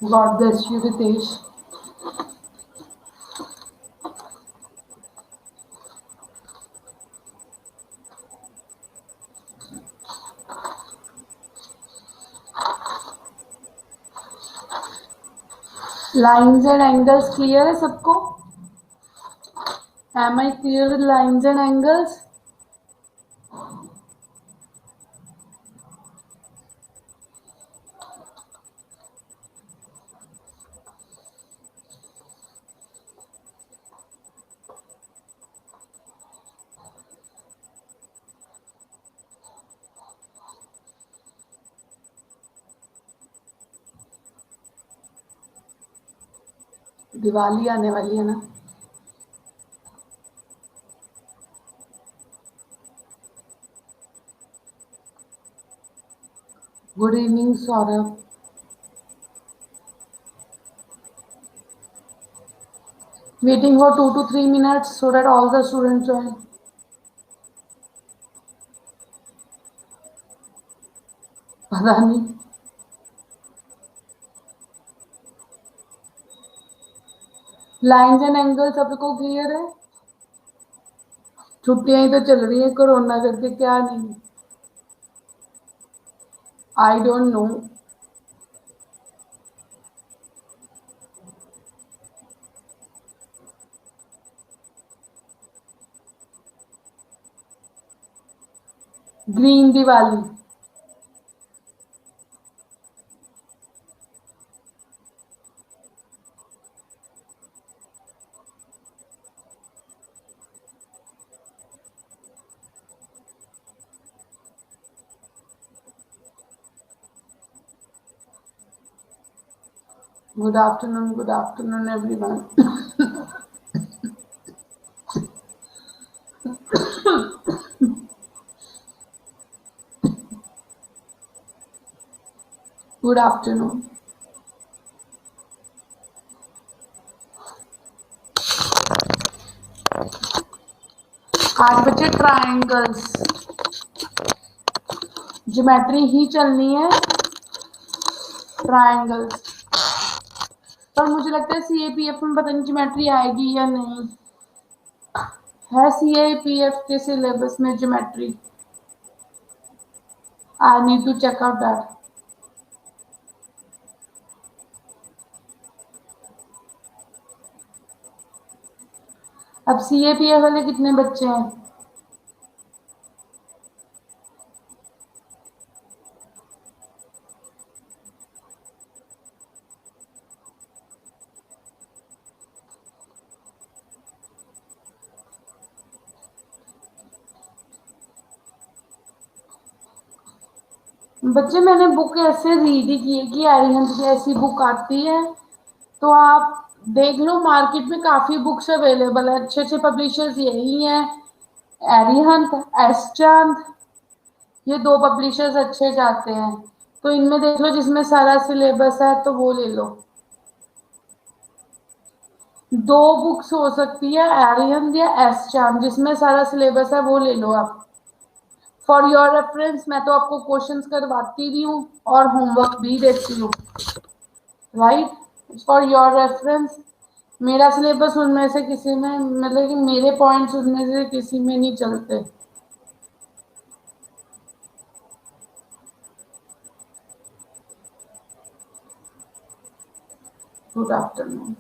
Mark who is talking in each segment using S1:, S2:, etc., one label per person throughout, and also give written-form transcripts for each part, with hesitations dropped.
S1: God bless you, Ritesh. Lines and angles clear है सबको? Am I clear with lines and angles? Diwali आने वाली है ना? Good evening, Saurabh. Waiting for 2 to 3 minutes so that all the students join. पता नहीं. Lines and angles सबको clear है? छुट्टियां ही तो चल रही है कोरोना करके, क्या नहीं? I don't know. Green Diwali. Good afternoon, everyone. Good afternoon. आज बच्चे ट्राइंगल्स, ज्योमेट्री ही चलनी है, ट्राइंगल्स। पर मुझे लगता है सीएपीएफ में पता नहीं ज्योमेट्री आएगी या नहीं। है सीएपीएफ के सिलेबस में geometry? I need to check out that. अब सीएपीएफ वाले कितने बच्चे हैं? बच्चे मैंने बुक ऐसे रीड ही की है कि अरिहंत की ऐसी बुक आती है, तो आप देख लो, मार्केट में काफी बुक्स अवेलेबल है, अच्छे अच्छे पब्लिशर्स यही हैं, अरिहंत, एस चांद, ये 2 पब्लिशर्स अच्छे जाते हैं, तो इनमें देख लो जिसमें सारा सिलेबस है तो वो ले लो। 2 बुक्स हो सकती है, अरिहंत या एस चांद, जिसमें सारा सिलेबस है वो ले लो आप। फॉर योर रेफरेंस मैं तो आपको क्वेश्चंस करवाती भी हूँ और होमवर्क भी देती हूँ, राइट? फॉर योर रेफरेंस मेरा सिलेबस उनमें से किसी में, मतलब कि मेरे पॉइंट्स उनमें से किसी में नहीं चलते। Good afternoon.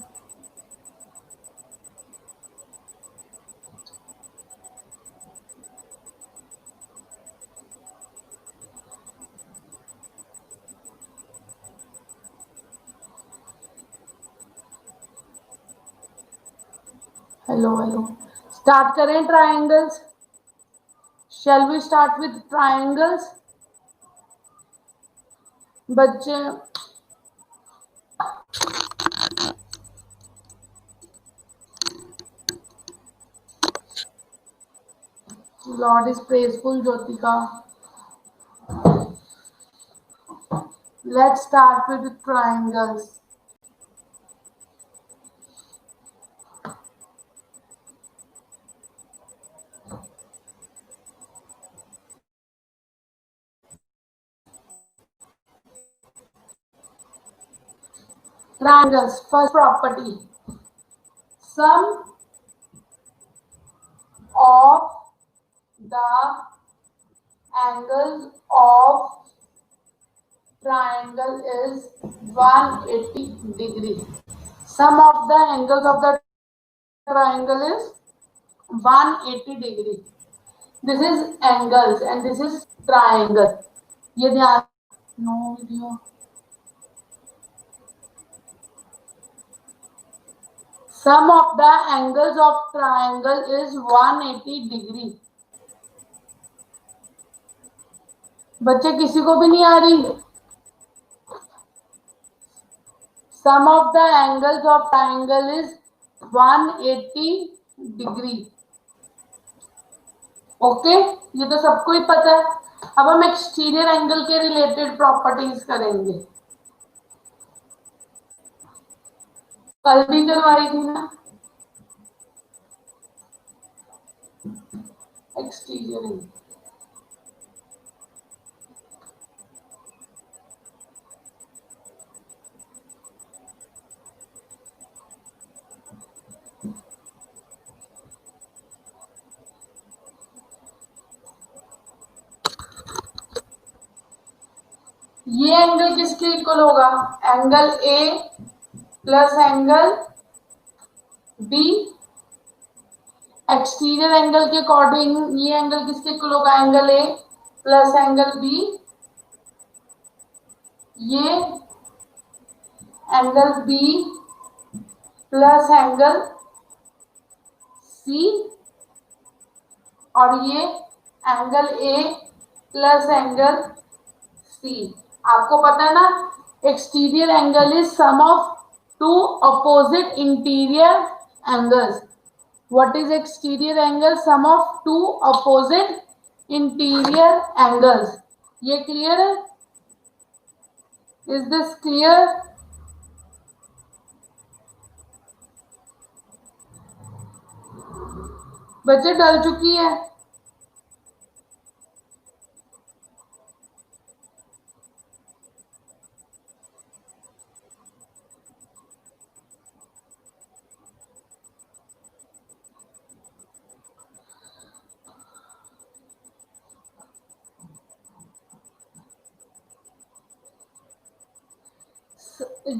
S1: Hello hello, start करें triangles? Shall we start with triangles? बच्चे lord is praiseful Jyotika. Let's start with triangles. triangles. First property, sum of the angles of triangle is 180 degree. Sum of the angles of the triangle is 180 degree. This is angles and this is triangle. ये ध्यान, no video. Sum of the angles of triangle is 180 degree. बच्चे किसी को भी नहीं आ रही? Sum of the angles of triangle is 180 degree. Okay, ये तो सबको ही पता है. अब हम एक्सटीरियर एंगल के रिलेटेड प्रॉपर्टीज करेंगे. कल भी करवाई थी ना एक्सटीरियर एंगल. ये एंगल किसके इक्वल होगा? Angle A plus angle B. Exterior angle के अकॉर्डिंग ये एंगल किसके इक्वल होगा? Angle A plus angle B. ये angle B plus angle C और ये angle A plus angle C. आपको पता है ना, exterior angle is sum of two opposite interior angles. What is exterior angle? Sum of two opposite interior angles. ये clear है? Is this clear? बच्चे डल चुकी है?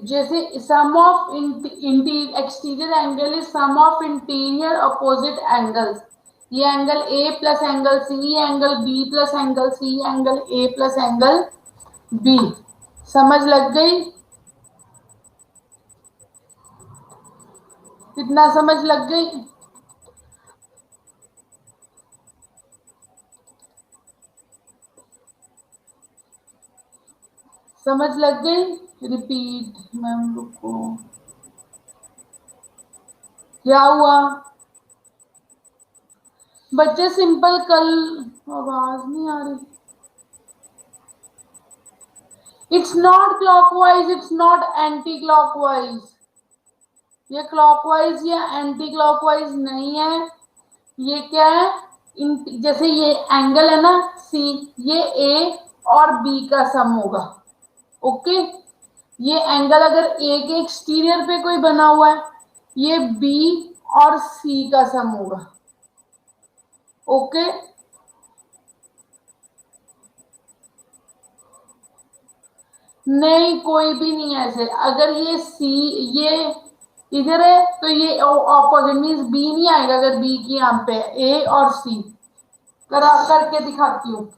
S1: जैसे sum of exterior angle is sum of interior opposite angles. ये angle A plus angle C, angle B plus angle C, angle A plus angle B. समझ लग गई? कितना समझ लग गई? समझ लग गई? रिपीट मैम, रुको. क्या हुआ बच्चे? सिंपल कल आवाज नहीं आ रही. It's not clockwise, it's not anti clockwise. ये क्लॉकवाइज या एंटी क्लॉकवाइज नहीं है. ये क्या है? जैसे ये एंगल है ना सी, ये ए और बी का सम होगा. ओके, ये एंगल अगर ए के एक्सटीरियर पे कोई बना हुआ है, ये बी और सी का सम होगा. ओके, नहीं कोई भी नहीं है ऐसे. अगर ये सी ये इधर है तो ये ऑपोजिट मीन्स बी नहीं आएगा. अगर बी की यहाँ पे ए और सी करा करके दिखाती हूँ.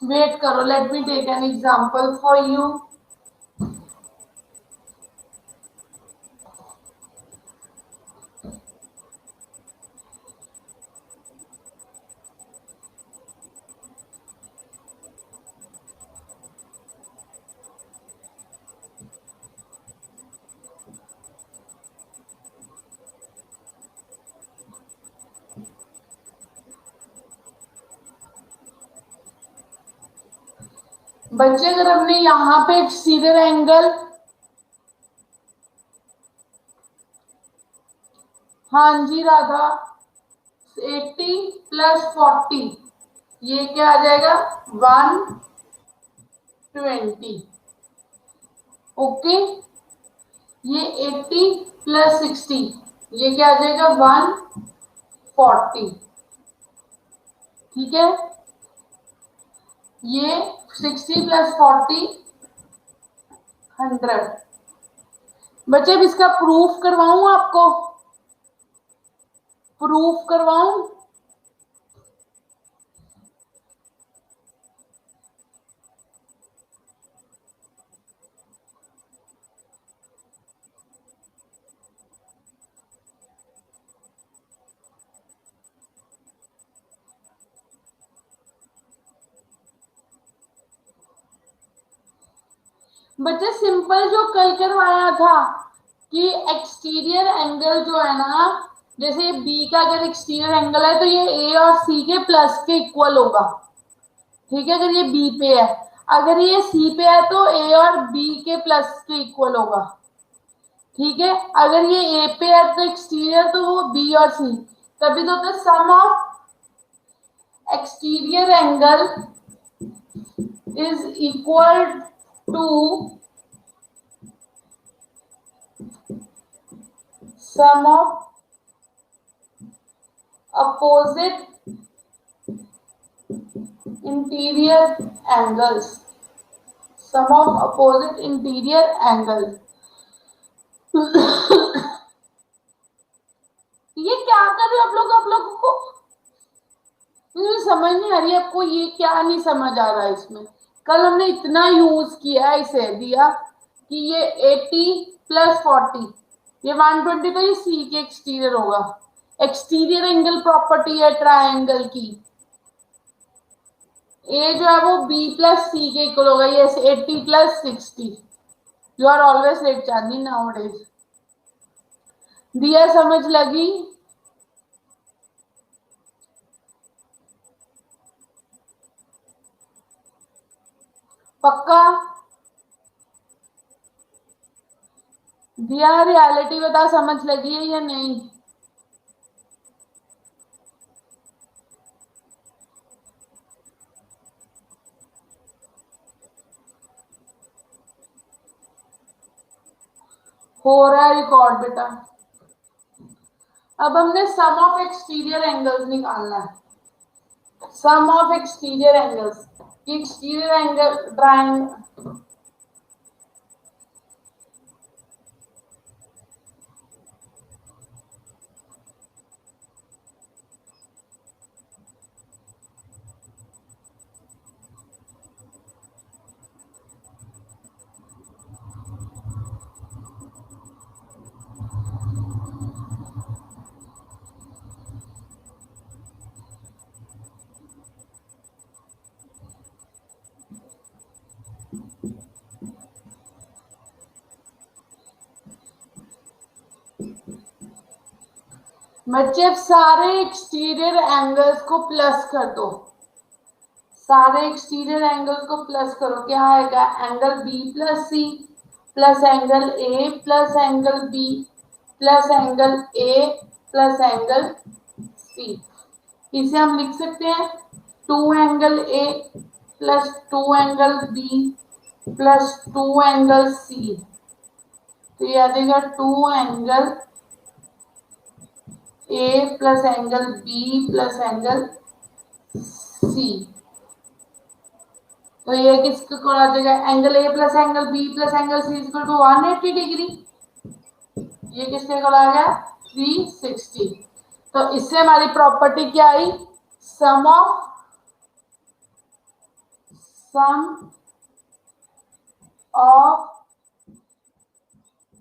S1: वेट करो, let me take an example for you. बच्चे अगर हमने यहाँ पे एक्सटीरियर एंगल, हाँ जी राधा, 80 प्लस 40 ये क्या आ जाएगा? 120. ओके, ये 80 प्लस 60, ये क्या आ जाएगा 140। ठीक है, ये 60 प्लस 40 100। बच्चे अब इसका प्रूफ करवाऊं आपको, प्रूफ करवाऊं? बच्चे सिंपल जो कल करवाया था कि एक्सटीरियर एंगल जो है ना, जैसे बी का अगर एक्सटीरियर एंगल है तो ये ए और सी के प्लस के इक्वल होगा। ठीक है, अगर ये बी पे है, अगर ये सी पे है तो ए और बी के प्लस के इक्वल होगा। ठीक है, अगर ये ए पे है तो एक्सटीरियर तो वो बी और सी, तभी तो होता है sum of exterior angle is equal to sum of opposite interior angles, sum of opposite interior angle. ये क्या कर रहे हो आप लोग? आप लोगों को मुझे समझ नहीं आ रही, आपको ये क्या नहीं समझ आ रहा है इसमें? कल हमने इतना यूज किया इसे दिया कि ये 80 प्लस 40, ये 120, तो ये सी के एक्सटीरियर होगा। एक्सटीरियर एंगल प्रॉपर्टी है ट्रायंगल की, ए जो है वो बी प्लस सी के इक्वल होगा। ये 80 plus 60। You are always late Chandni nowadays. Diya समझ लगी? पक्का? दिया रियलिटी बता, समझ लगी है या नहीं? हो रहा है रिकॉर्ड बेटा। अब हमने सम ऑफ एक्सटीरियर एंगल्स निकालना है। Sum of exterior angles, exterior angle triangle, बच्चे अब सारे एक्सटीरियर एंगल्स को प्लस कर दो। सारे एक्सटीरियर एंगल्स को प्लस करो, क्या आएगा? Angle B plus C plus angle A plus angle B plus angle A plus angle C. इसे हम लिख सकते हैं 2 angle A plus 2 angle B plus 2 angle C. तो ये आ जाएगा 2 angle A plus angle B plus angle C. तो ये किसके को आ जाएगा? Angle A plus angle B plus angle C equal to 180 degree. ये किसके को आ गया? 360। तो इससे हमारी प्रॉपर्टी क्या आई? Sum of sum of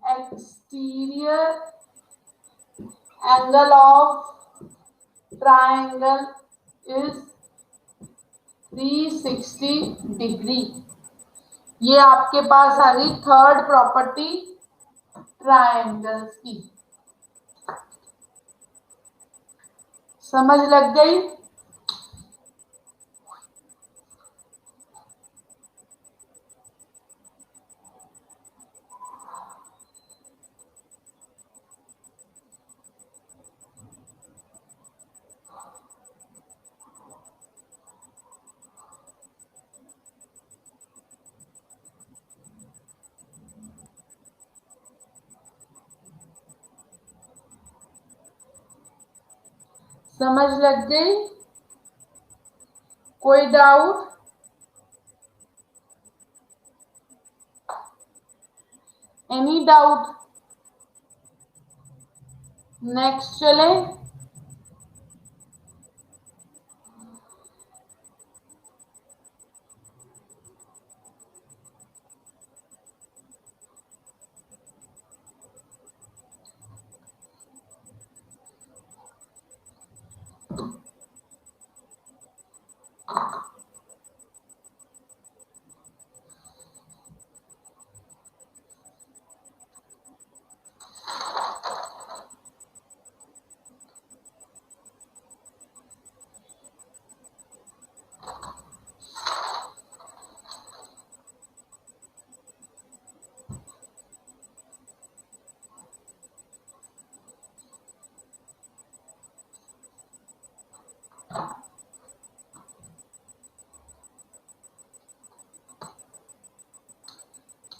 S1: exterior angle of triangle is 360 degree. ये आपके पास आ गई थर्ड प्रॉपर्टी ट्रायंगल्स की। समझ लग गई? समझ लग गई? कोई डाउट? Any doubt? नेक्स्ट चले।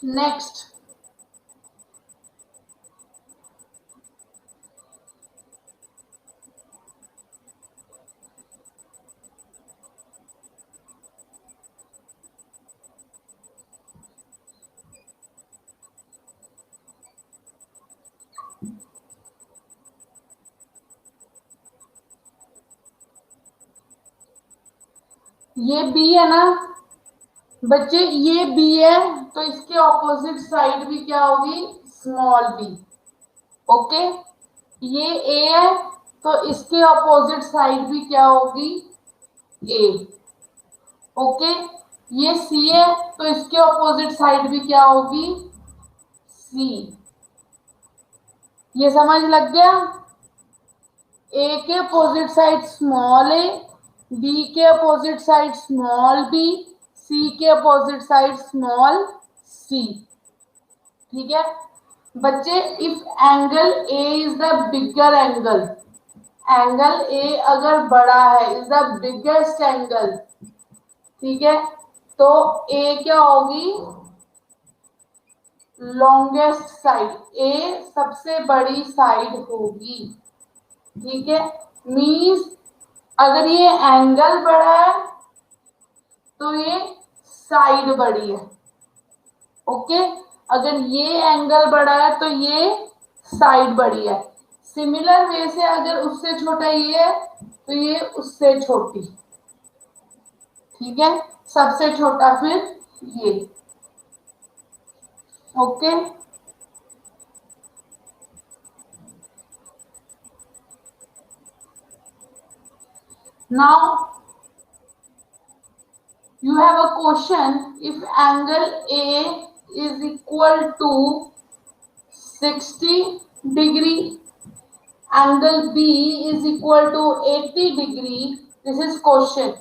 S1: नेक्स्ट, ये बी है ना बच्चे, ये बी है तो इसके ऑपोजिट साइड भी क्या होगी? Small B. ओके, ये ए है तो इसके ऑपोजिट साइड भी क्या होगी? ए। ओके, ये सी है तो इसके ऑपोजिट साइड भी क्या होगी? सी। ये समझ लग गया? ए के अपोजिट साइड स्मॉल ए, बी के अपोजिट साइड स्मॉल बी, सी के अपोजिट साइड स्मॉल सी। ठीक है बच्चे, if angle A is the bigger angle, angle A अगर बड़ा है, इज द बिगेस्ट एंगल, ठीक है, तो ए क्या होगी? लॉन्गेस्ट साइड, ए सबसे बड़ी साइड होगी। ठीक है, मीन्स अगर ये एंगल बड़ा है तो ये साइड बड़ी है। ओके, अगर ये एंगल बड़ा है तो ये साइड बड़ी है। सिमिलर वे से अगर उससे छोटा ये है तो ये उससे छोटी। ठीक है, सबसे छोटा फिर ये। Okay, now you have a question, if angle A is equal to 60 degree, angle B is equal to 80 degree, this is question.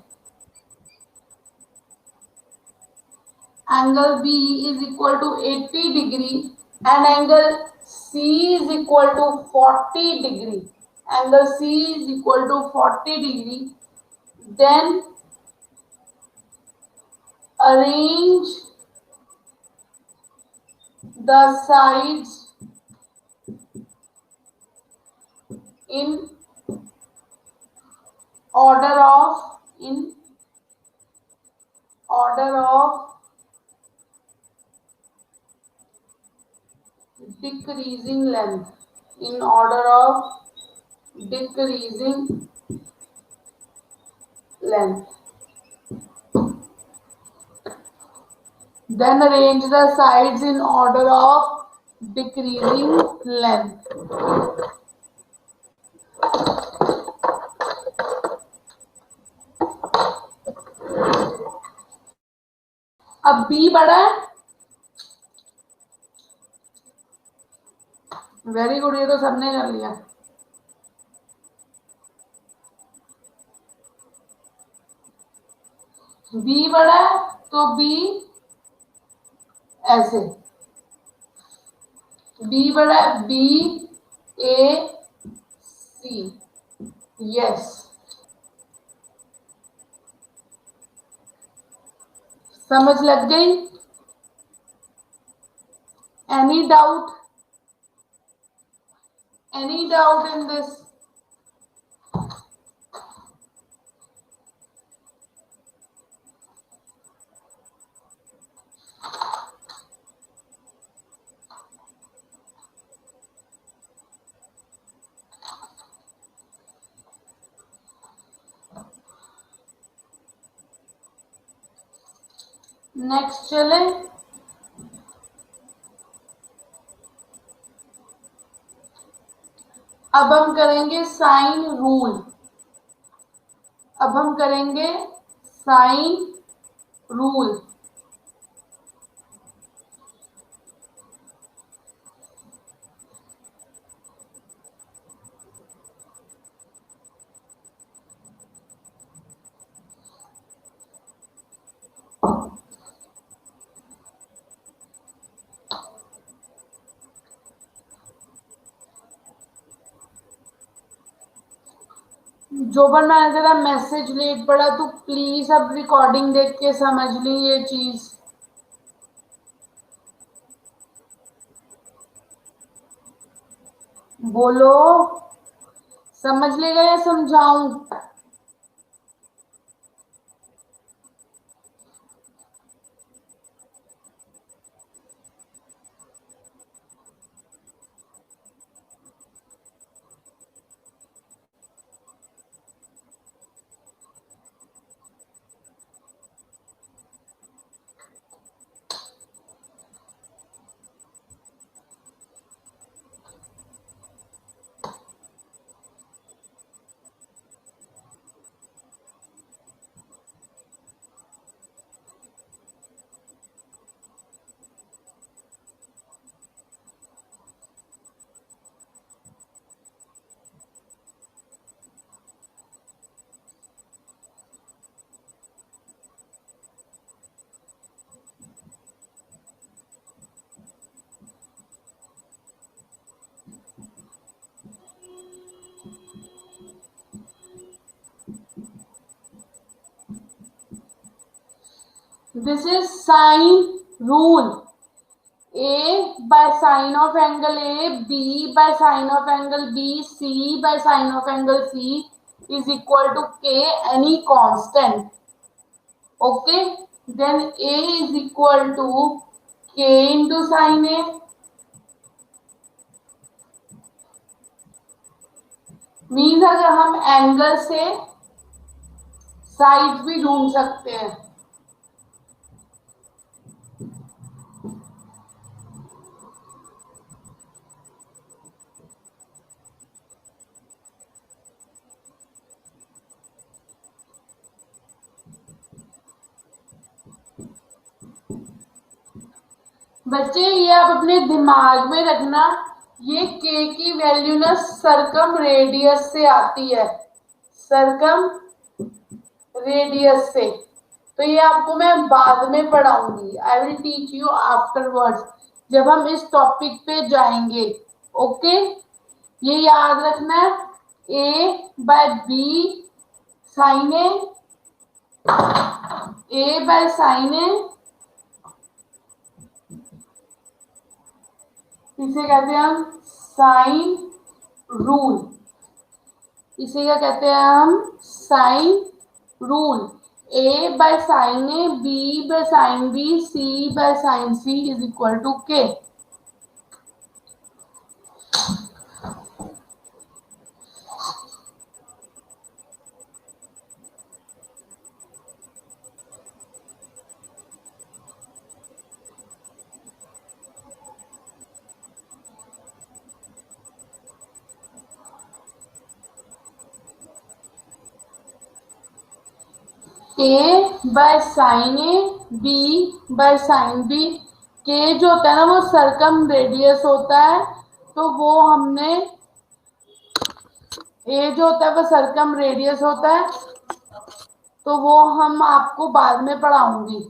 S1: Angle B is equal to 80 degree and angle C is equal to 40 degree, angle C is equal to 40 degree, then arrange the sides in order of decreasing length, in order of decreasing length. Then arrange the sides in order of decreasing length. अब B बड़ा है, very good, ये तो सबने कर लिया। B बड़ा है तो बी ऐसे, बी बड़ा है, बी ए सी, यस। समझ लग गई? Any doubt? Any doubt in this? Next चले। अब हम करेंगे साइन रूल। अब हम करेंगे साइन रूल। जो पर मैंने तेरा मैसेज लेट पड़ा, तो प्लीज अब रिकॉर्डिंग देख के समझ ली ये चीज। बोलो, समझ लेगा या समझाऊं? This is sine rule. A by sine of angle A, B by sine of angle B, C by sine of angle C is equal to K, any constant. Okay, then A is equal to K into sine A. Means अगर हम angle से side भी ढूंढ सकते हैं। बच्चे ये आप अपने दिमाग में रखना, ये के की वैल्यू ना सरकम रेडियस से आती है, सरकम रेडियस से। तो ये आपको मैं बाद में पढ़ाऊंगी, I will teach you afterwards, जब हम इस टॉपिक पे जाएंगे। ओके, ये याद रखना है, A by B sine A by sine A, इसे कहते हैं हम साइन रूल। इसे क्या कहते हैं हम? Sine rule. A by sin A, B by sin B, C by sin C is equal to K. A by sin A, B by sin B। K जो होता है ना वो सरकम रेडियस होता है, तो वो हमने A जो होता है वो सरकम रेडियस होता है, तो वो हम आपको बाद में पढ़ाऊंगी।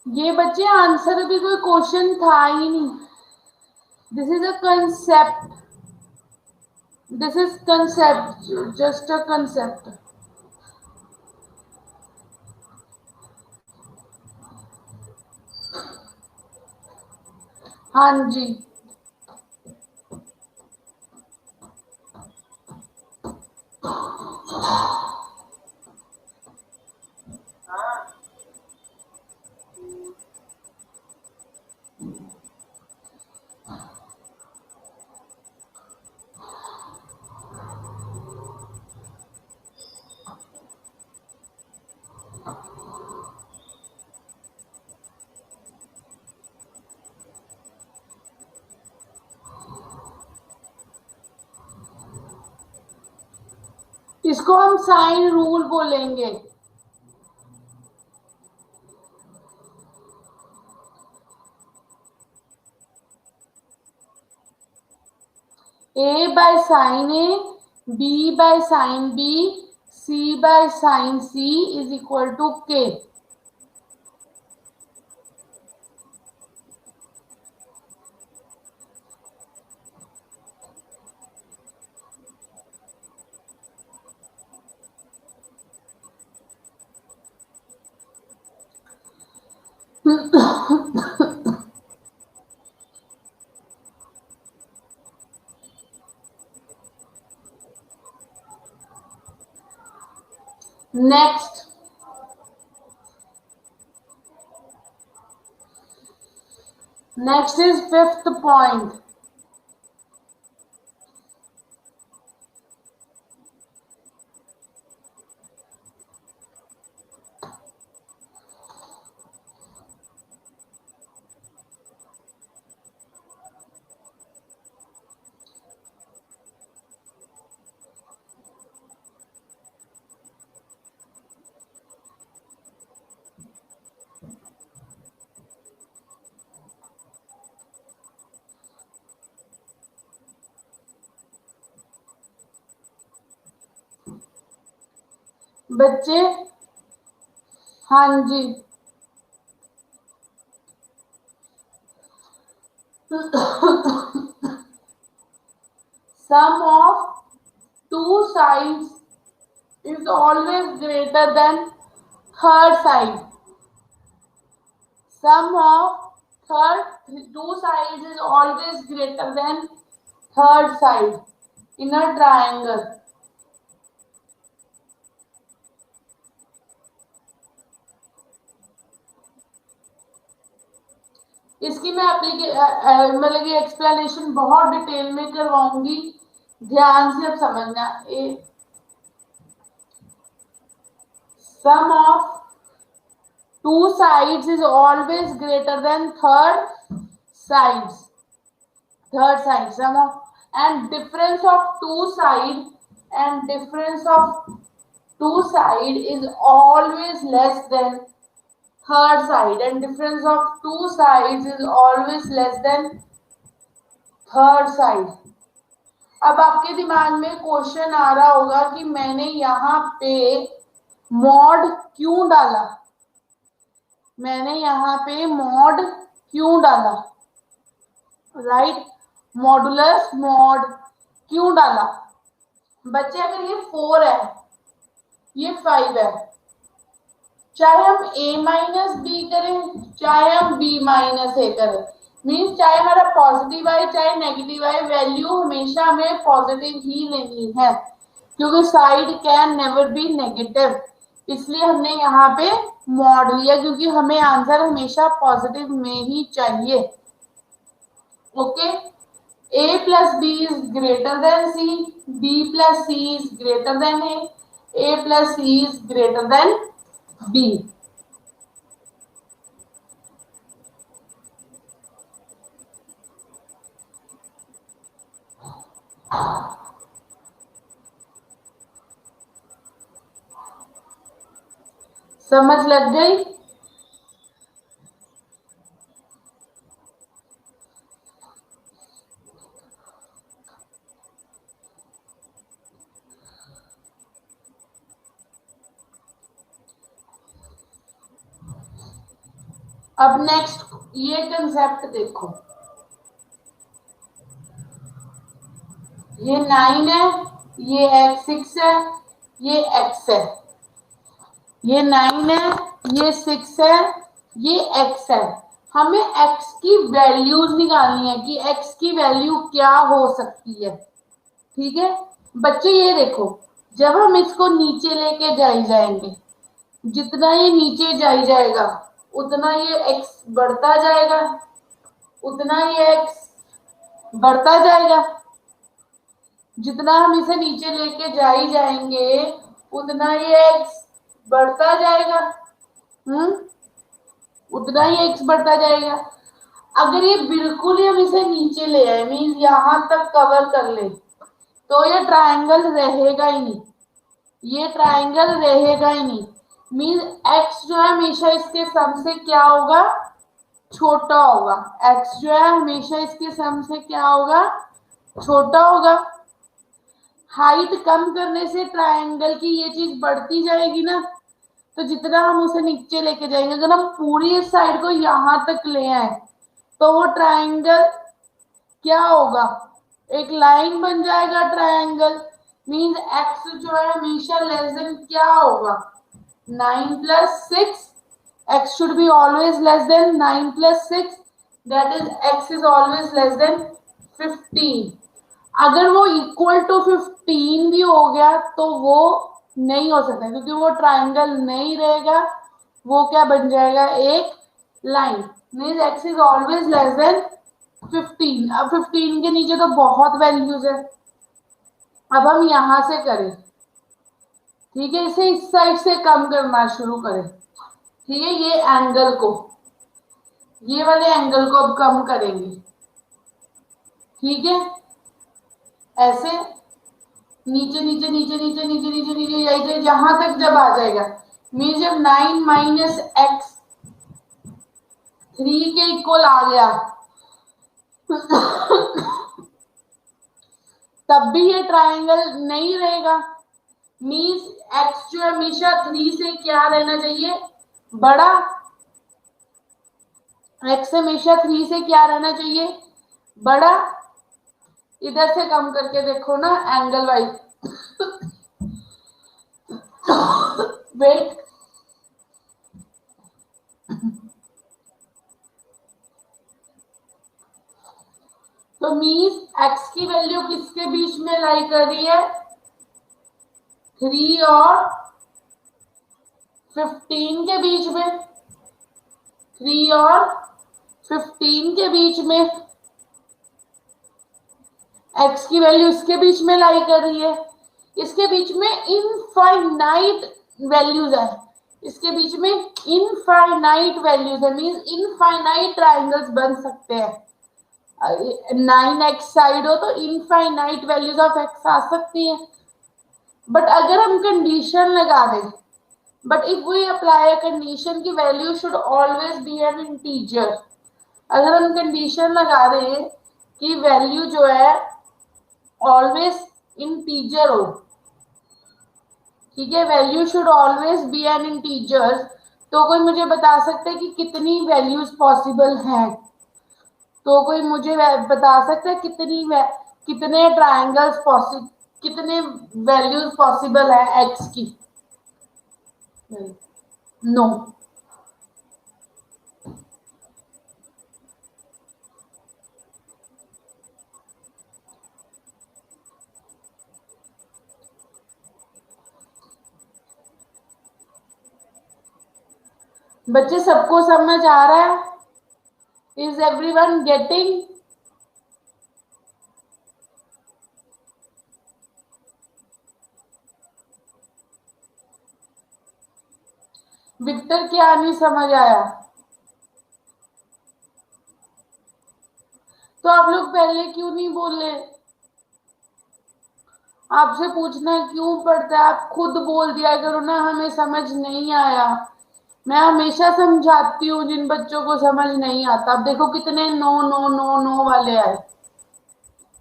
S1: ये बच्चे आंसर भी कोई क्वेश्चन था ही नहीं, this is a concept, this is concept, just a concept. हाँ जी, इसको हम साइन रूल बोलेंगे। A by sine A, B by sine B, C by sine C is equal to K. Next, next is fifth point. बच्चे, हाँ जी, sum of two sides is always greater than third side. Sum of third two sides is always greater than third side in a triangle. इसकी मैं मतलब कि explanation बहुत detail में करवाऊंगी, ध्यान से अब समझना। सम of two sides is always greater than sides third side sum of, and difference of two side is always less than third side, and difference of two sides is always less than third side। अब आपके दिमाग में question आ रहा होगा कि मैंने यहाँ पे मॉड क्यों डाला, मैंने यहाँ पे मॉड क्यों डाला, राइट, मॉडुलस मॉड क्यों डाला। बच्चे अगर ये 4 है, ये 5 है, चाहे हम a माइनस बी करें, चाहे हम b माइनस ए करें, मीन्स चाहे हमारा पॉजिटिव आए चाहे नेगेटिव आए, वैल्यू हमेशा हमें पॉजिटिव ही लेनी है, क्योंकि side can never be negative. इसलिए हमने यहाँ पे मॉड लिया, क्योंकि हमें आंसर हमेशा पॉजिटिव में ही चाहिए। Okay, a plus b is greater than c, b plus c is greater than a plus c is greater than b। समझ लग गई? अब नेक्स्ट ये कंसेप्ट देखो, ये 9 है, ये x6 है, ये x है, ये 9 है, ये 6 है, ये x है। हमें x की वैल्यूज निकालनी है कि x की वैल्यू क्या हो सकती है। ठीक है बच्चे, ये देखो, जब हम इसको नीचे लेके जाएंगे, जितना ये नीचे जाएगा उतना ये x बढ़ता जाएगा, उतना ये x बढ़ता जाएगा। जितना हम इसे नीचे लेके जाएंगे उतना ये x बढ़ता जाएगा, उतना ही x बढ़ता जाएगा। अगर ये बिल्कुल ही हम इसे नीचे ले आए, मीन्स यहां तक कवर कर ले, तो ये ट्रायंगल रहेगा ही नहीं। ये ट्राइंगल रहेगा ही नहीं। मीन एक्स जो है हमेशा इसके सम से क्या होगा, छोटा होगा। एक्स जो है हमेशा इसके सम से क्या होगा, छोटा होगा। हाइट कम करने से ट्राइंगल की ये चीज बढ़ती जाएगी ना, तो जितना हम उसे नीचे लेके जाएंगे, अगर हम पूरी इस साइड को यहां तक ले आए तो वो ट्राइंगल क्या होगा, एक लाइन बन जाएगा ट्राइंगल। मीन एक्स जो है हमेशा लेस देन क्या होगा, 9 + 6। x should be always less than 9 + 6, that is x is always less than 15। अगर वो इक्वल टू 15 भी हो गया तो वो नहीं हो सकता, क्योंकि वो ट्राइंगल नहीं रहेगा, वो क्या बन जाएगा, एक line. Means x is always less than 15। अब 15 के नीचे तो बहुत वैल्यूज है। अब हम यहां से करें, ठीक है, इसे इस साइड से कम करना शुरू करें। ठीक है, ये एंगल को, ये वाले एंगल को अब कम करेंगे। ठीक है, ऐसे नीचे नीचे नीचे नीचे नीचे नीचे नीचे जाइए जहां तक जब आ जाएगा। मीन जब 9 - x 3 के इक्वल आ गया तब भी ये ट्राइंगल नहीं रहेगा। मीन्स एक्स जो हमेशा 3 से क्या रहना चाहिए, बड़ा। एक्स हमेशा 3 से क्या रहना चाहिए, बड़ा। इधर से कम करके देखो ना एंगल वाइज। वेट, तो मीन्स एक्स की वैल्यू किसके बीच में लाई कर रही है, 3 और 15 के बीच में। 3 और 15 के बीच में एक्स की वैल्यू इसके बीच में लाई कर रही है। इसके बीच में इनफाइनाइट वैल्यूज है, इसके बीच में इनफाइनाइट वैल्यूज है। मींस इनफाइनाइट ट्राइंगल्स बन सकते हैं। 9x साइड हो तो इनफाइनाइट वैल्यूज ऑफ एक्स आ सकती है। बट अगर हम कंडीशन लगा दें, but if we apply a condition की value should always be an integer. अगर हम कंडीशन लगा दें कि वैल्यू जो है ऑलवेज इंटीजर हो, ठीक है, value should always be an integer, तो कोई मुझे बता सकता है कि कितनी वैल्यूज पॉसिबल हैं। तो कोई मुझे बता सकता है कितने ट्राइंगल्स पॉसिबल, कितने वैल्यूज पॉसिबल है एक्स की। नो। बच्चे सबको समझ आ रहा है, इज एवरीवन गेटिंग। विक्टर क्या नहीं समझ आया, तो आप लोग पहले क्यों नहीं बोले, आपसे पूछना क्यों पड़ता है, आप खुद बोल दिया करो ना हमें समझ नहीं आया। मैं हमेशा समझाती हूँ जिन बच्चों को समझ नहीं आता। अब देखो कितने नो नो नो नो वाले आए,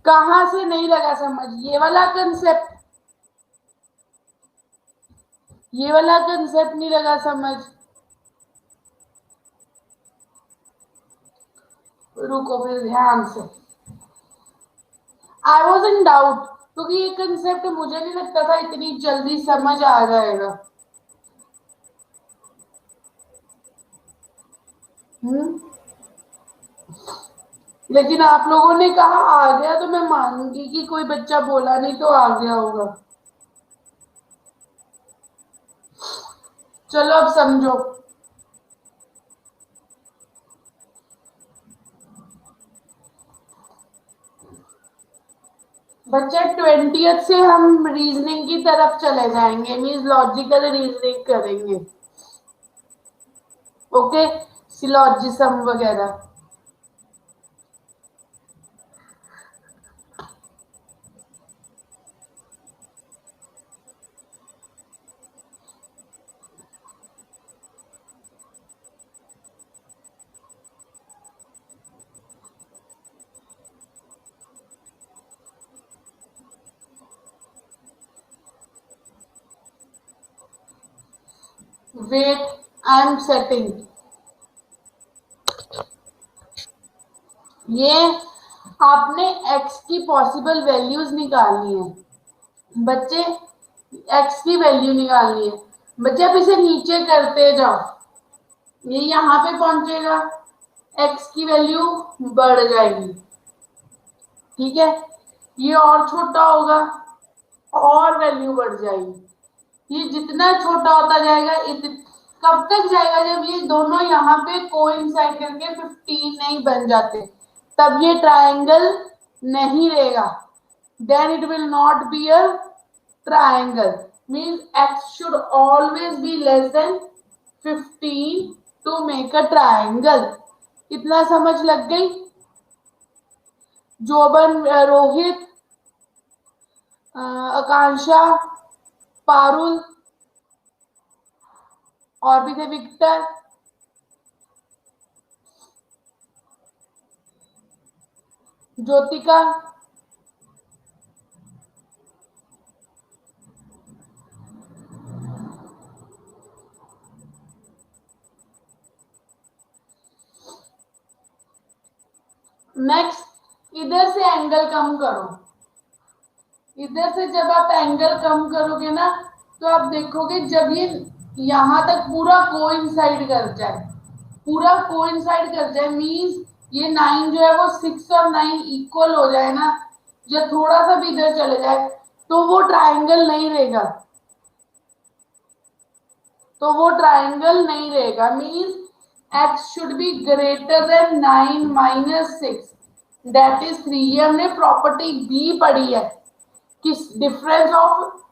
S1: कहां से नहीं लगा समझ, ये वाला कंसेप्ट, ये वाला कंसेप्ट नहीं लगा समझ। रुको फिर ध्यान से, आई वॉज इन डाउट, क्योंकि ये कंसेप्ट मुझे नहीं लगता था इतनी जल्दी समझ आ जाएगा। हम्म, लेकिन आप लोगों ने कहा आ गया, तो मैं मानूंगी कि कोई बच्चा बोला नहीं तो आ गया होगा। चलो अब समझो बच्चे, 20th से हम रीजनिंग की तरफ चले जाएंगे, मीन्स लॉजिकल रीजनिंग करेंगे। ओके, सिलॉजिज्म वगैरह। Wait, I am setting. ये आपने x की पॉसिबल वैल्यूज निकालनी है बच्चे, x की वैल्यू निकालनी है बच्चे। अब इसे नीचे करते जाओ, ये यहां पे पहुंचेगा, x की वैल्यू बढ़ जाएगी, ठीक है। ये और छोटा होगा, और वैल्यू बढ़ जाएगी। ये जितना छोटा होता जाएगा कब तक जाएगा, जब ये दोनों यहाँ पे कोइंसाइड करके 15 नहीं बन जाते, तब ये ट्रायंगल नहीं रहेगा। Then it will not be a triangle. Means x should always be less than 15 to make a triangle. इतना समझ लग गई? जोबन, रोहित, आकांक्षा, पारुल, और भी थे विक्टर। ज्योतिका, नेक्स्ट इधर से एंगल कम करो। इधर से जब आप एंगल कम करोगे ना, तो आप देखोगे जब ये यहां तक पूरा कोइंसाइड कर जाए, पूरा कोइंसाइड कर जाए, मींस ये 9 जो है वो 6 और 9 इक्वल हो जाए ना, या थोड़ा सा भी इधर चले जाए, तो वो ट्रायंगल नहीं रहेगा, तो वो ट्रायंगल नहीं रहेगा। Means x should be greater than 9 minus 6, that is 3। ये हमने प्रॉपर्टी बी पढ़ी है, किस डिफरेंस ऑफ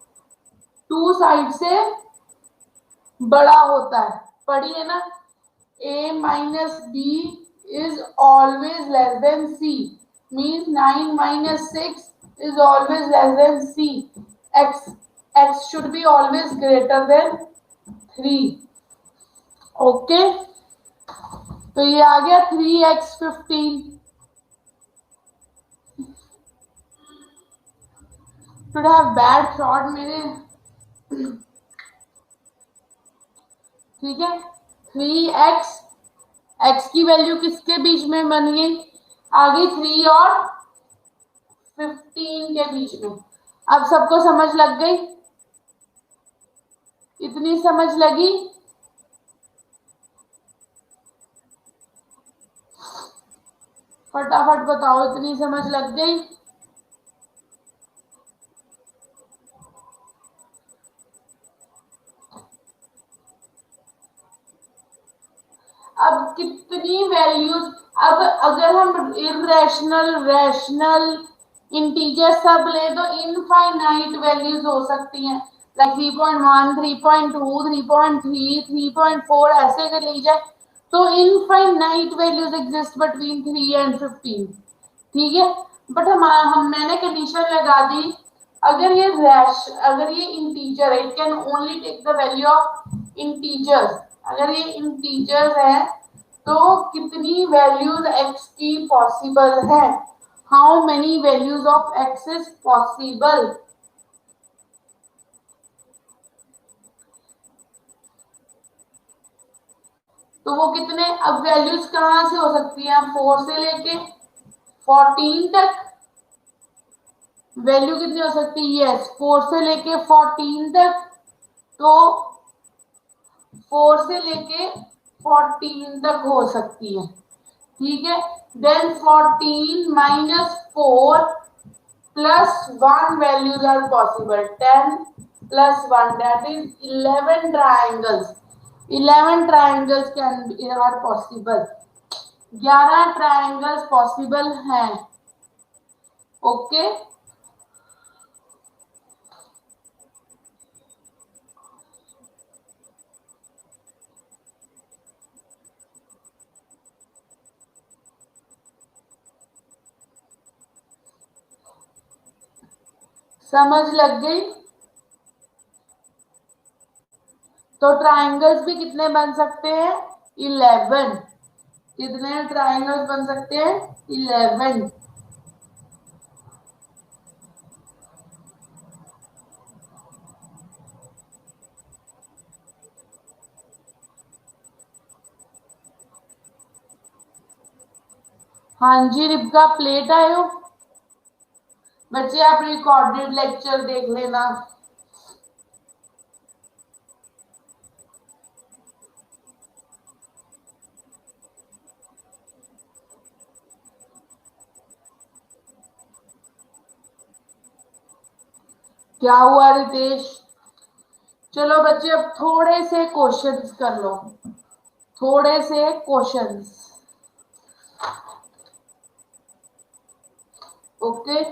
S1: टू साइड से बड़ा होता है, पढ़ी है ना। a minus B is always less than c, means 9 minus 6 is always less than c। x should be always greater than 3। Okay, तो ये आ गया 3x15। should have bad thought मेरे, ठीक है। 3x, x की वैल्यू किसके बीच में बन गई, आ गई 3 और 15 के बीच में। अब सबको समझ लग गई? इतनी समझ लगी? फटाफट बताओ, इतनी समझ लग गई? अब कितनी वैल्यूज, अब अगर हम इरेशनल, रैशनल, इंटीजर सब ले तो इनफाइनाइट वैल्यूज हो सकती हैं, लाइक 3.1, 3.2, 3.3, 3.4 ऐसे अगर ली जाए तो infinite values exist between 3 and 15, ठीक है। बट हम मैंने कंडीशन लगा दी, अगर ये अगर ये इंटीजर है, it can only take the value of integers. अगर ये इंटीजर्स है तो कितनी वैल्यूज x की पॉसिबल है, how many values of x is possible. तो वो कितने, अब वैल्यूज कहां से हो सकती है, 4 से लेके 14 तक वैल्यू कितनी हो सकती है, यस 4 से लेके 14 तक। तो 4 से लेके 14 तक हो सकती है, ठीक है। Then 14 minus 4 plus 1 values are possible, 10 plus 1 that is 11 triangles. 11 triangles can are possible, 11 triangles possible हैं। ओके, समझ लग गई? तो ट्राइंगल्स भी कितने बन सकते हैं, 11। कितने ट्राइंगल्स बन सकते हैं, 11। हाँ जी रिबका, प्लेट आए हो बच्चे, आप रिकॉर्डेड लेक्चर देख लेना। क्या हुआ रितेश? चलो बच्चे अब थोड़े से क्वेश्चंस कर लो, थोड़े से questions. Okay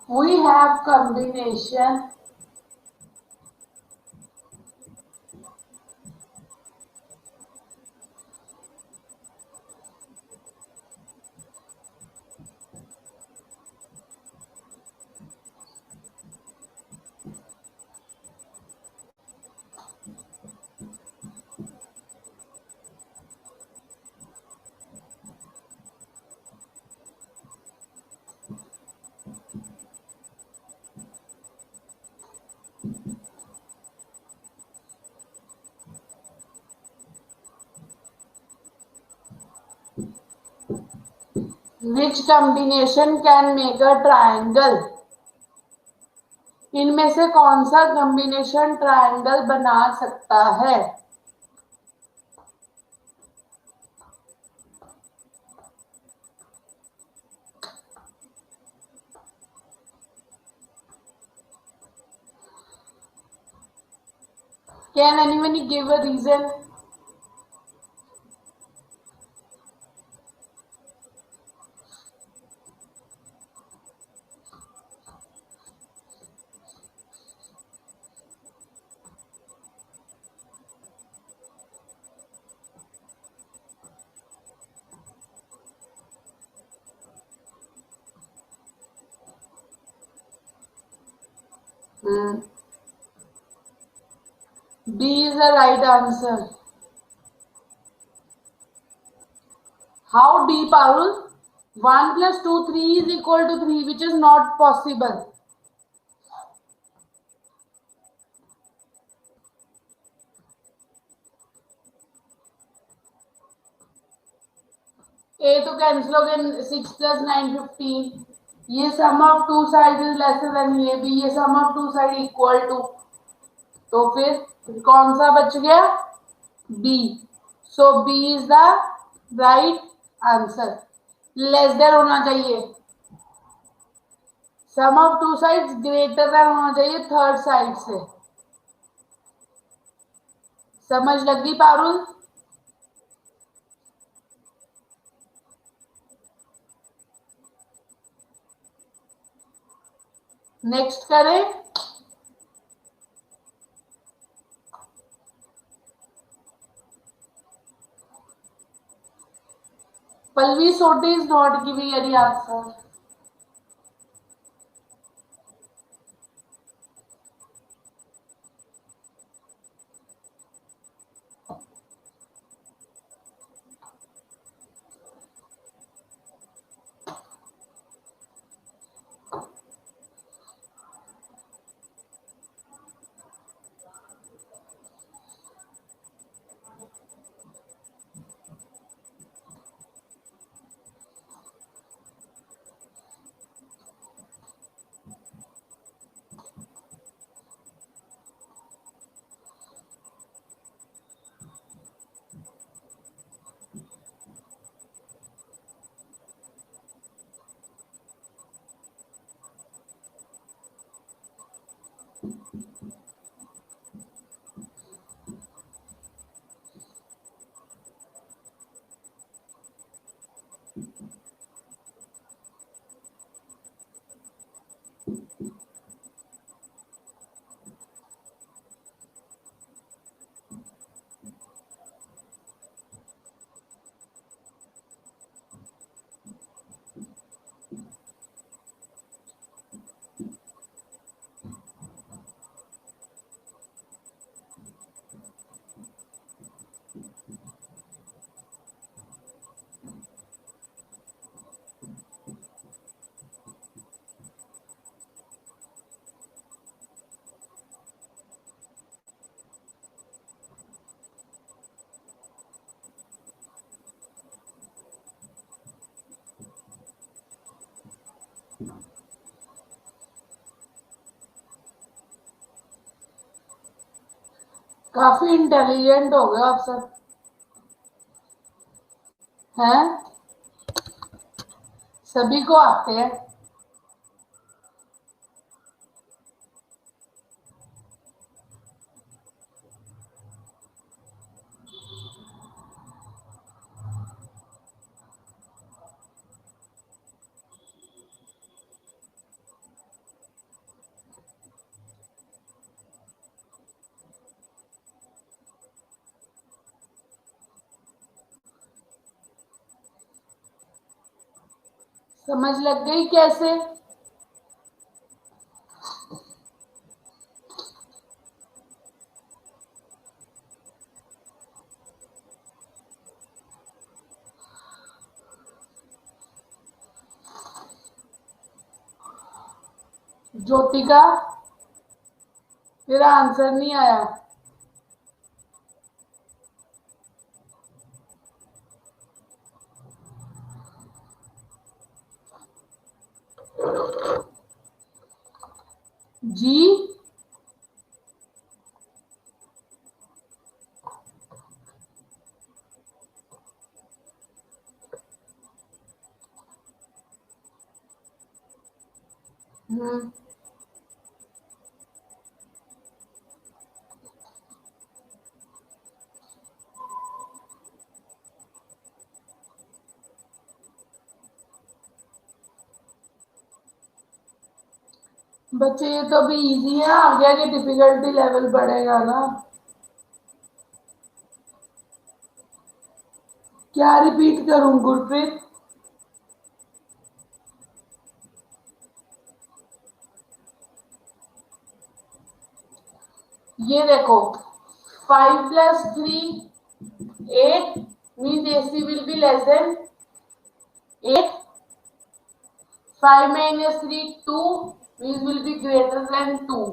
S1: we have combination which combination can make a triangle। इनमें से कौन सा कॉम्बिनेशन ट्रायंगल बना सकता है? Can anyone give a reason? B is the right answer. How D, Parul? 1 plus 2, 3 is equal to 3, which is not possible. A तो cancel हो गया, 6 plus 9 15। ये sum of two side is lesser than ये भी, ये sum of two side equal to, तो फिर कौन सा बच गया? B. So B is the right answer. Less than होना चाहिए, sum of two sides greater than होना चाहिए थर्ड साइड से। समझ लगी पारुल? नेक्स्ट करें। Pallavi Soti is not giving any answer. काफी इंटेलिजेंट हो गए आप सब हैं, सभी को आते हैं। समझ लग गई कैसे? ज्योतिका, तेरा आंसर नहीं आया। जी बच्चे ये तो अभी इजी है, आगे आगे डिफिकल्टी लेवल बढ़ेगा ना। क्या रिपीट करूं गुरप्रीत? ये देखो, 5 plus 3 8 means AC will be less than 8. 5 minus 3 2 means will be greater than 2.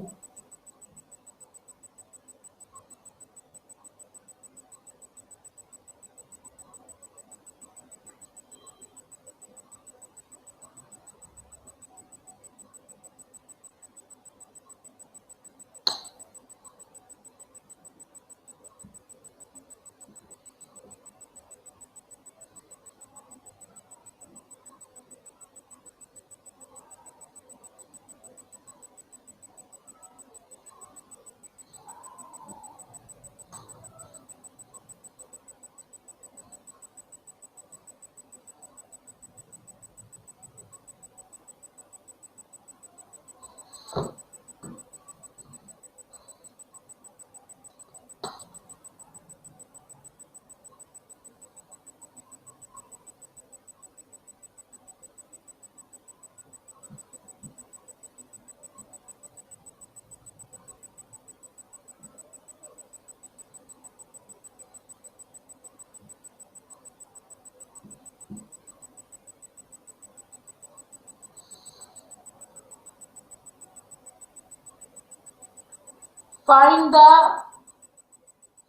S1: Find the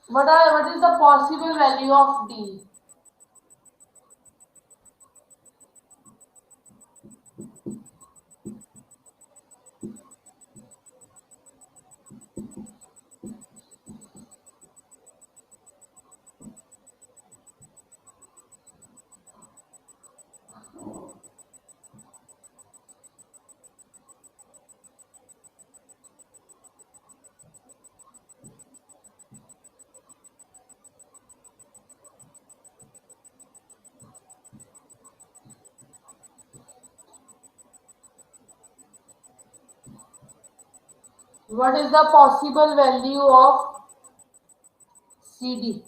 S1: what is the possible value of D? What is the possible value of CD?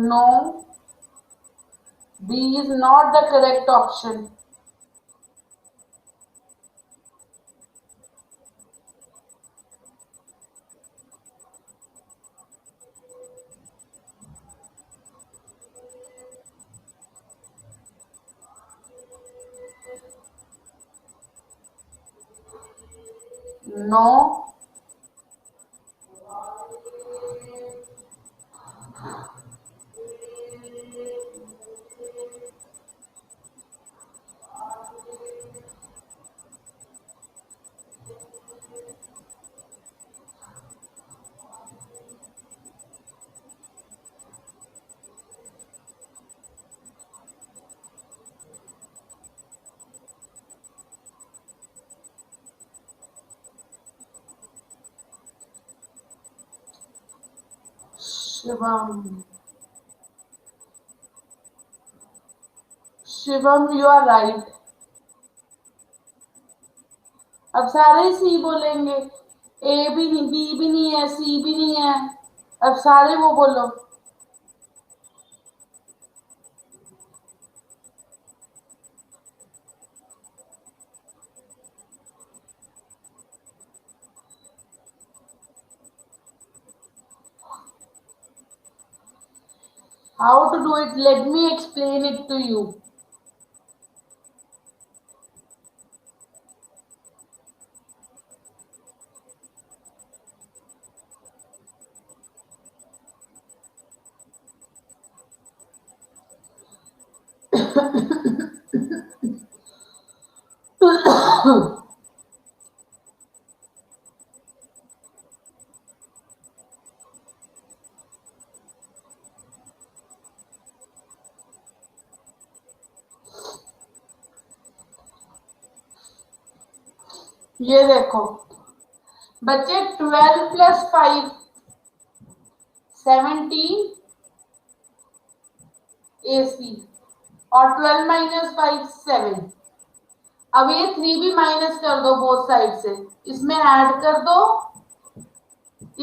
S1: No, B is not the correct option. No. Shivam. Shivam you are right. अब सारे सी बोलेंगे. ए भी नहीं, B भी नहीं है, सी भी नहीं है. अब सारे वो बोलो. How to do it? Let me explain it to you. ये देखो बच्चे, 12 + 5 17 AC और 12 - 5 7. अब ये 3 भी माइनस कर दो बोथ साइड से, इसमें ऐड कर दो,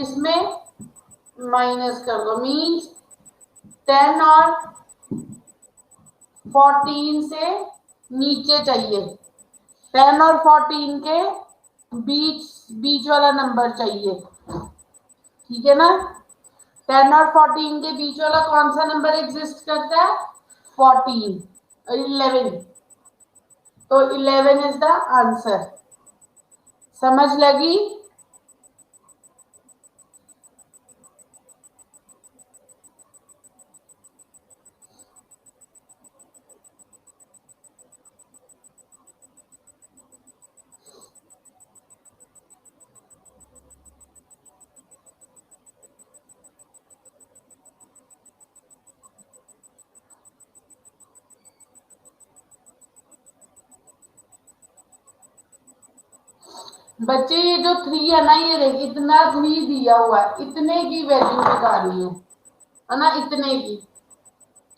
S1: इसमें माइनस कर दो. मीन्स 10 और 14 से नीचे चाहिए. 10 और 14 के बीच वाला नंबर चाहिए. ठीक है ना. 10 और 14 के बीच वाला कौन सा नंबर एग्जिस्ट करता है? 14. 11. तो 11 इज द आंसर. समझ लगी? बच्चे ये जो 3 है ना, ये देखिए इतना 3 दिया हुआ है, इतने की वैल्यू निकालनी है ना, इतने की.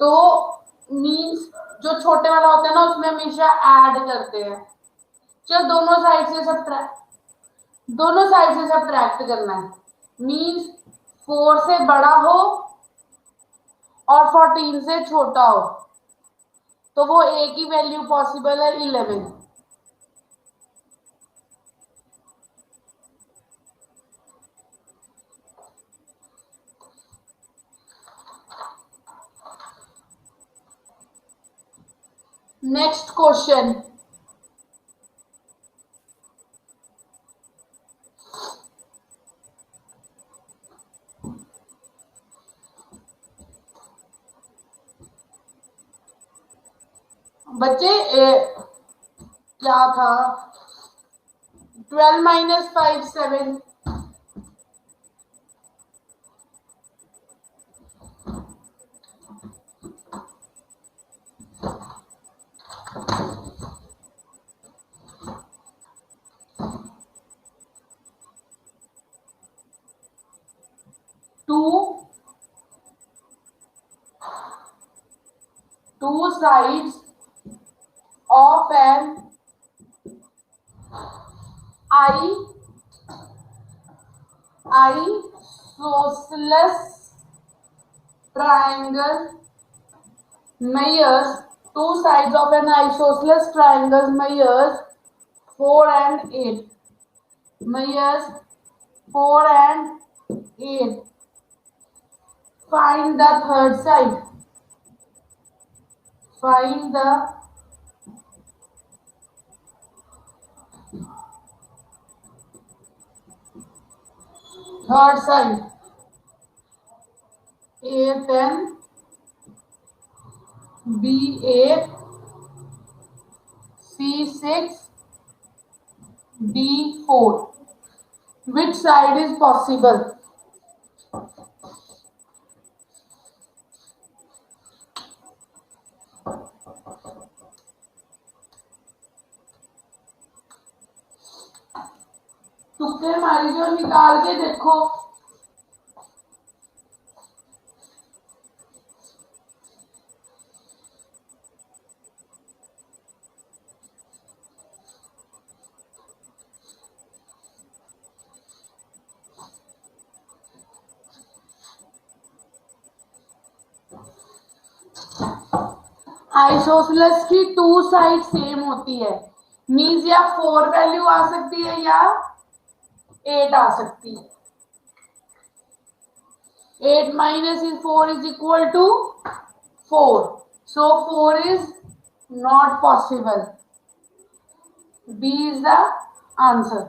S1: तो मीन्स जो छोटे वाला होता है ना, उसमें हमेशा ऐड करते हैं. चल दोनों साइड से सब्ट्रैक्ट करना है. मीन्स 4 से बड़ा हो और 14 से छोटा हो, तो वो एक ही वैल्यू पॉसिबल है, 11. Next question. बच्चे क्या था? 12 - 5 7. 2 sides of an isosceles triangle measures two sides of an isosceles triangle measures 4 and 8. Measures 4 and 8. Find the third side. Find the third side. A10, B8, C6, D4. Which side is possible? तुक्के मारी जो निकाल के देखो। Isosceles की to side same होती है, means या 4 वैल्यू आ सकती है या 8 आ सकती है। 8 minus 4 is equal to 4. So 4 is not possible. B is the answer.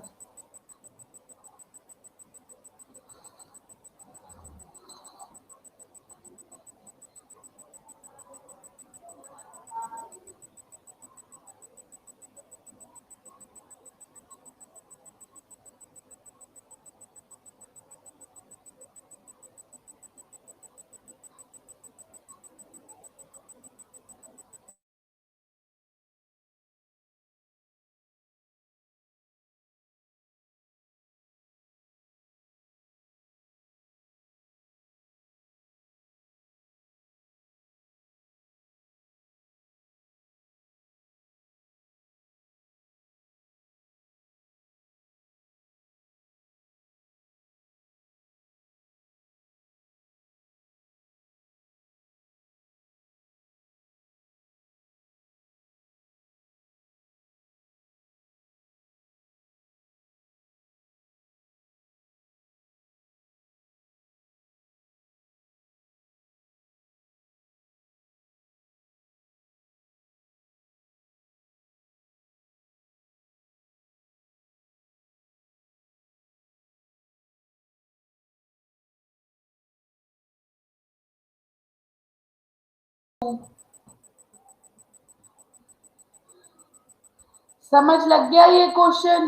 S1: समझ लग गया ये क्वेश्चन?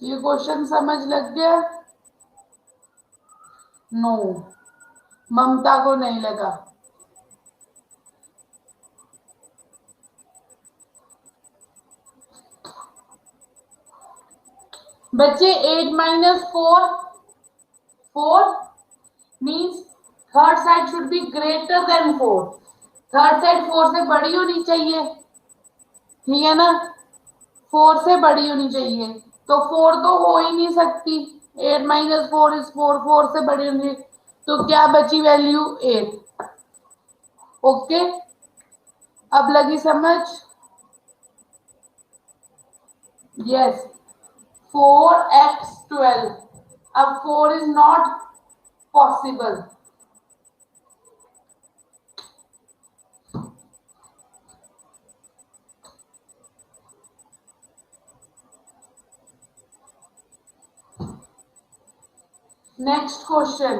S1: ये क्वेश्चन समझ लग गया? नो, ममता को नहीं लगा। बच्चे 8 minus 4, 4 means third side should be greater than 4। Third side 4 से बड़ी होनी चाहिए, ठीक है ना? 4 से बड़ी होनी चाहिए, तो 4 तो हो ही नहीं सकती। 8 minus 4 is 4, 4 से बड़ी होनी चाहिए, तो क्या बची वैल्यू? 8। ओके, अब लगी समझ? Yes, 4x12। अब 4 is not possible. Next question.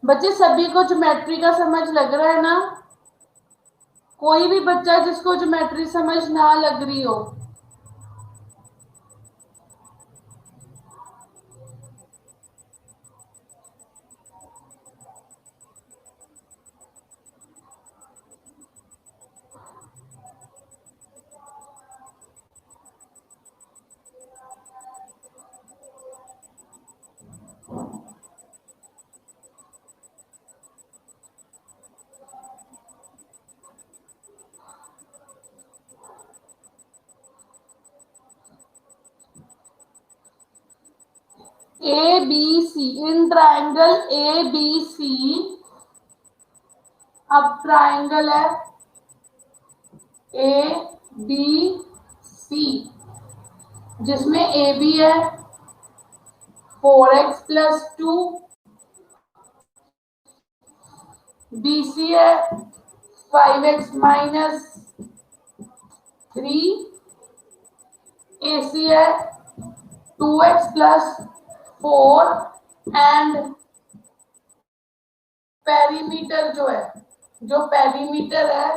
S1: बच्चे सभी को ज्योमेट्री का समझ लग रहा है ना? कोई भी बच्चा जिसको ज्योमेट्री समझ ना लग रही हो, A B C, in triangle A B C, अब ट्राइंगल है ए बी सी जिसमें ए बी है 4x+2, बी सी है 5x-3, ए सी है 2x+4 एंड पेरीमीटर जो पेरीमीटर है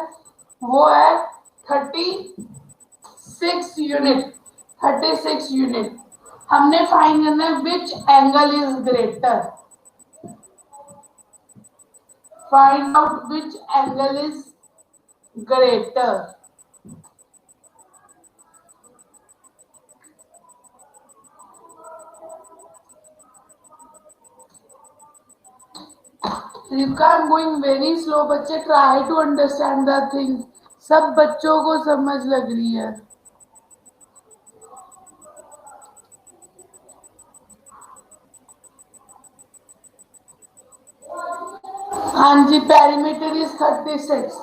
S1: वो है 36 यूनिट। हमने फाइंड करना है which angle is greater, find out which angle is greater. Rika, I am going very slow, बच्चे try to understand the thing. सब बच्चों को समझ लग रही है। हाँ जी, पेरीमीटर इज 36।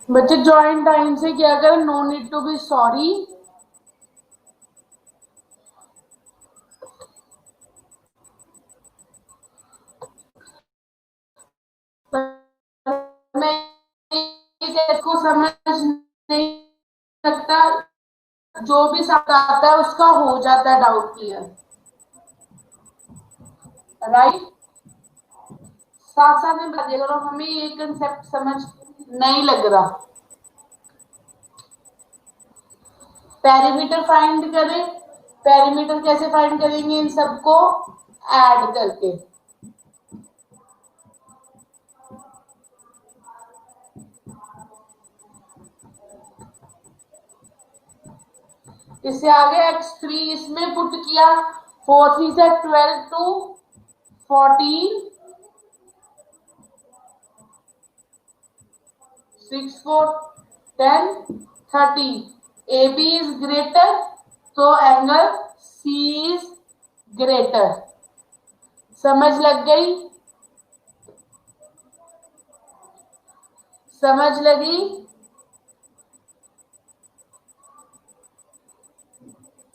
S1: बच्चे ज्वाइंट टाइम से क्या करें, no need to be sorry. मैं इसको समझ नहीं सकता, जो भी समझ आता है उसका हो जाता है डाउट क्लियर, राइट। साथ साथ में बता दिया करो, हमें ये कंसेप्ट समझ नहीं लग रहा। पेरीमीटर फाइंड करें, पेरीमीटर कैसे फाइंड करेंगे, इन सबको ऐड करके। इससे आगे x3 इसमें पुट किया, 4 3 से 12 to 14, 6 4 10 13, A B is greater, तो एंगल सी इज ग्रेटर। समझ लग गई, समझ लगी।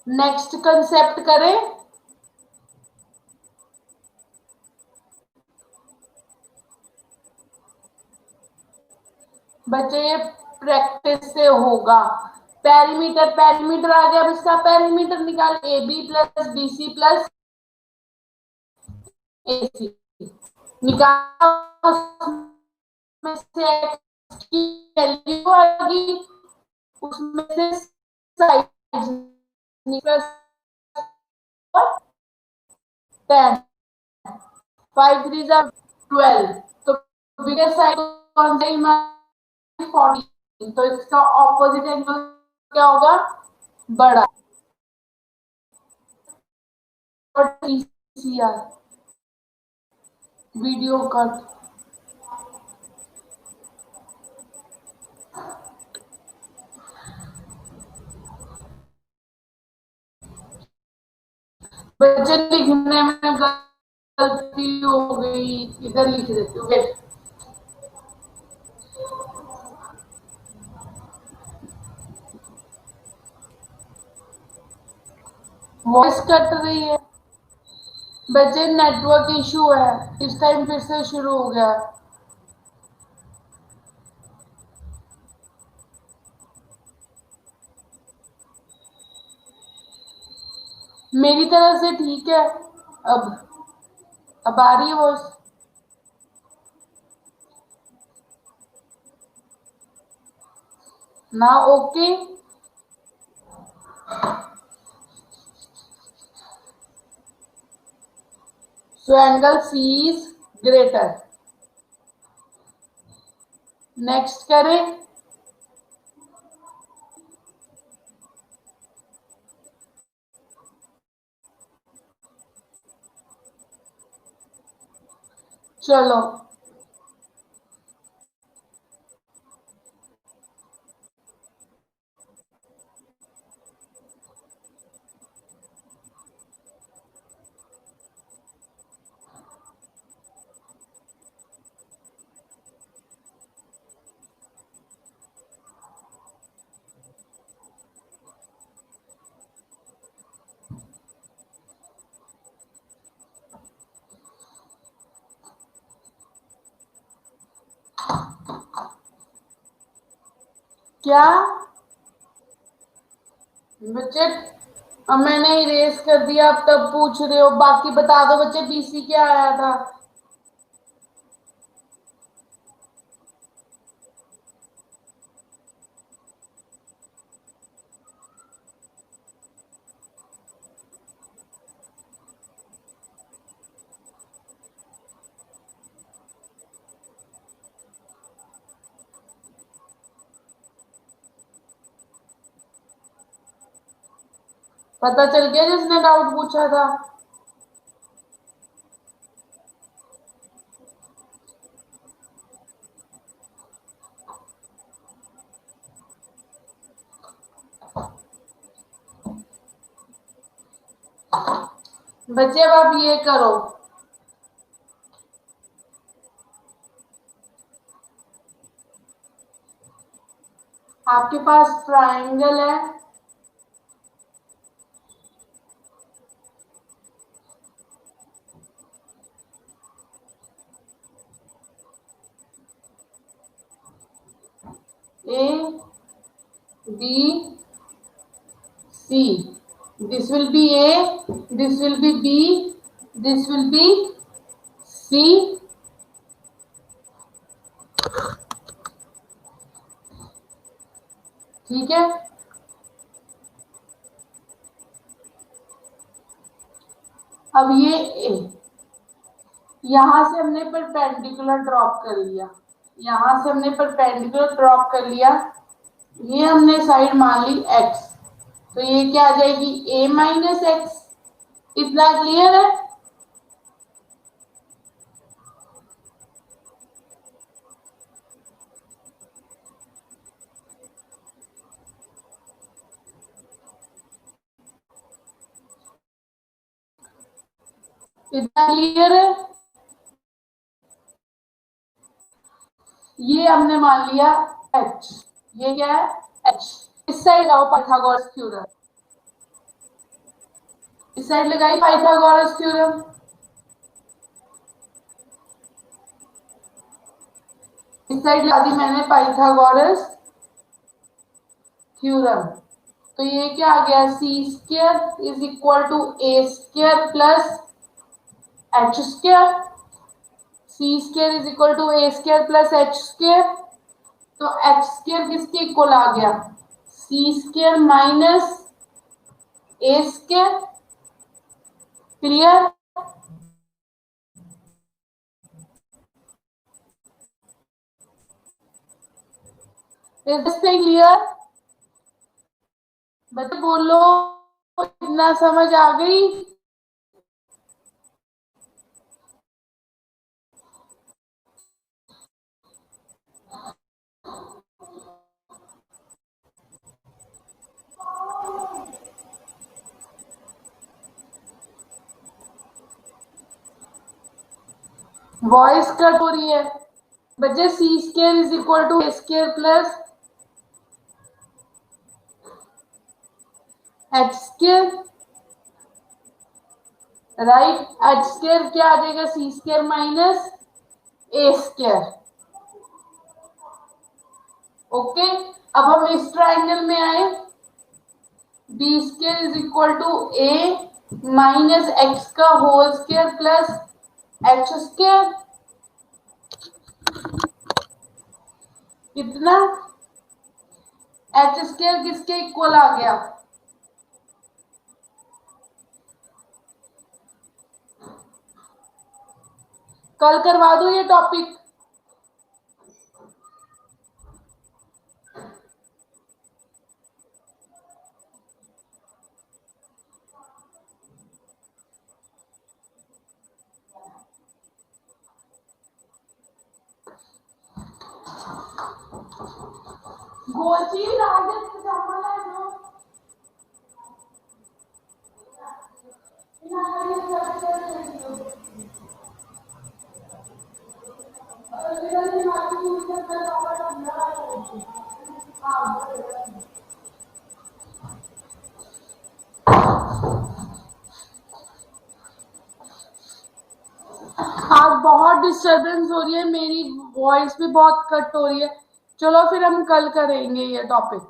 S1: नेक्स्ट कंसेप्ट करें। बच्चे ये प्रैक्टिस से होगा। पेरीमीटर, पेरीमीटर आ गया, अब इसका पेरीमीटर निकाल, A B plus B C plus A C निकाल, उसमें से x की वैल्यू आएगी, उसमें से साइड प्लस 10, 5 3 12, तो बिगर साइड कौन सा, 14, तो इसका ऑपोजिट एंगल क्या होगा, बड़ा, और TCR वीडियो कट। बच्चे लिखने में गलती हो गई, इधर लिख देती हूँ। वेट, वॉइस कट रही है। बच्चे नेटवर्क इशू है, इस टाइम फिर से शुरू हो गया। मेरी तरफ से ठीक है। अब अब आ रही है वॉइस ना? Okay. So angle C is greater. Next करें। चलो, क्या बच्चे? अब मैंने इरेज कर दिया, अब तब पूछ रहे हो? बाकी बता दो बच्चे, बीसी क्या आया था? पता चल गया जिसने डाउट पूछा था? बच्चे अब आप ये करो, आपके पास ट्राइंगल है, A B C. This will be A, this will be B, this will be C. ठीक है। अब ये ए, यहां से हमने परपेंडिकुलर ड्रॉप कर लिया, यहां से हमने परपेंडिकुलर ड्रॉप कर लिया, ये हमने साइड मान ली एक्स, तो ये क्या आ जाएगी? ए माइनस एक्स। इतना क्लियर है? इतना क्लियर है? ये हमने मान लिया एच, ये क्या है? एच। इस साइड आओ, पाइथागोरस थ्योरम। इस साइड लगाई पाइथागोरस थ्योरम। इस साइड लगा दी मैंने पाइथागोरस थ्योरम। तो ये क्या आ गया? C square is equal to A square plus H square. C square is equal to A square plus H square. तो एच स्क्वायर किसके इक्वल आ गया? C square minus A square. Clear? Is this thing clear? बच्चे बोलो, इतना समझ आ गई? Voice cut हो रही है बच्चे। C square is equal to A square plus H square, right. H square क्या आ जाएगा, C square minus A square. Okay, अब हम इस ट्राइंगल में आए, B square is equal to A minus x का whole square plus H square, कितना, एच स्केयर किसके इक्वल आ गया, कल करवा दो ये टॉपिक। गोची राजन जमाला नो आज बहुत डिस्टरबेंस हो रही है, मेरी वॉइस भी बहुत कट हो रही है। चलो फिर हम कल करेंगे ये टॉपिक।